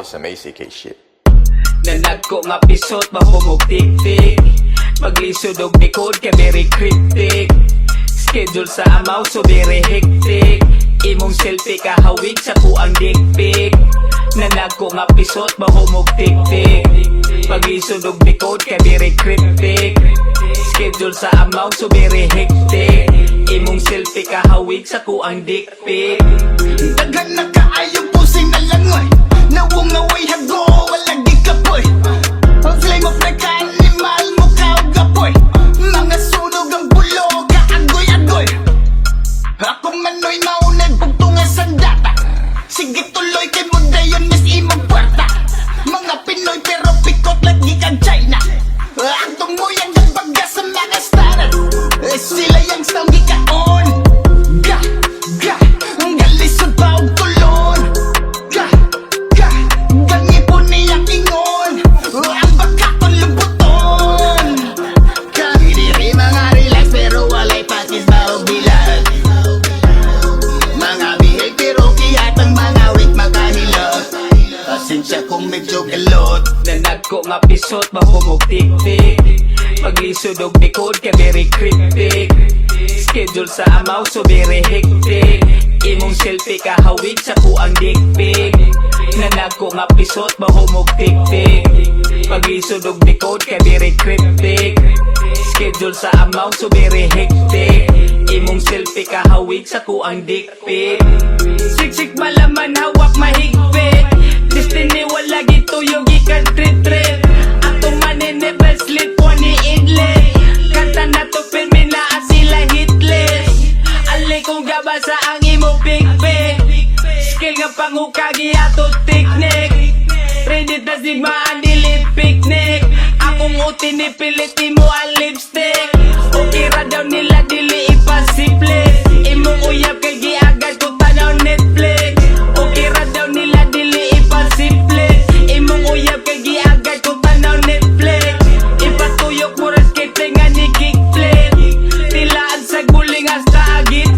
some ACK shit. Nanad ko nga pisot, mahumog tik-tik. Maglisod og likod ka very cryptic. Schedule sa amaw so very hectic. Imong selfie kahawig sa kuang dick pic. Nanad ko nga pisot, mahumog tik-tik. Maglisod og likod ka very cryptic. Schedule sa amaw so very hectic. Imong selfie kahawig sa kuang dick pic. Daghan na kaayong pusing na langoy. Nawong away hago, walang di kapoy. Ang flame of the animal mo kaog gapoy. Mga sunog ang bulog, kaagoy-agoy. Ako manoy maunag, bugtungan sandata. Sige tuloy kay mo dayon, mas imong puerta. Mga Pinoy pero pikot lagi kang China. Ang tumuyan ng baga sa mga standard. Sila yung sound gikaon. Ga, ga, ang galisod pa og tulon. Ga, ga, gangipon niya kingon. Ang baka kon lumbuton. Kami diri mga relax pero walay patis ba og bilag. Mga bihag pero kiyat ang mga wit makahilot. Pasensya kung medyo galot. Nanad ko nga pisot, mahumog tik-tik. Maglisod og likod ka very cryptic. Schedule sa amaw so very hectic. Imong selfie kahawig sa kuang dick pic. Nanad ko nga pisot, mahumog tik-tik. Maglisod og likod ka very cryptic. Schedule sa amaw so very hectic. Imong selfie kahawig sa kuang dick pic. Siksik malaman hawak mahigpit. Destiny wala gituyog ikan trip-trip. Ato manenebel slip po ni idle. Kanta na to pirmi na sila hitless. Ali kong gabasa ang imo pig-pig. Skill nga pangukagi ato technique. Ready na sigmaan dili picnic. Akong uti ni pilit mo ang lipstick. Okay ra daw nila dili ipasiple. Imong uyab kay giagad ko tanaw Netflix. Okay ra daw nila dili ipasiple. Imong uyab kay giagad ko tanaw Netflix. Ipatuyok mo ras kay tinga ni kickflip. Tilaan sa guling hasta agit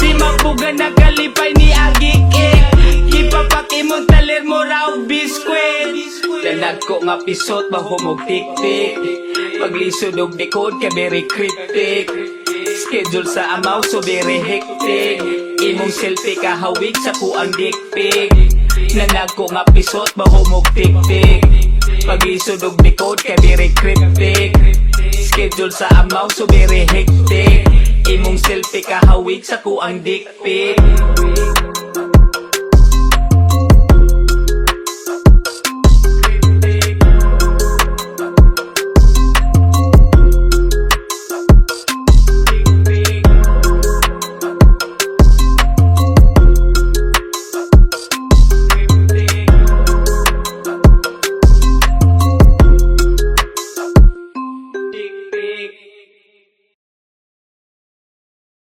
Di mabugan na kalipay ni agik Ipapak imong talir mo raw biskwit. Nanad ko nga pisot, mahumog tik-tik. Maglisod og likod ka very cryptic. Schedule sa amaw so very hectic. Imong selfie kahawig sa kuang dick pic. Nanad ko nga pisot, mahumog tik-tik. Maglisod og likod ka very cryptic. Schedule sa amaw so very hectic. Imong selfie kahawig sa kuang dick pic.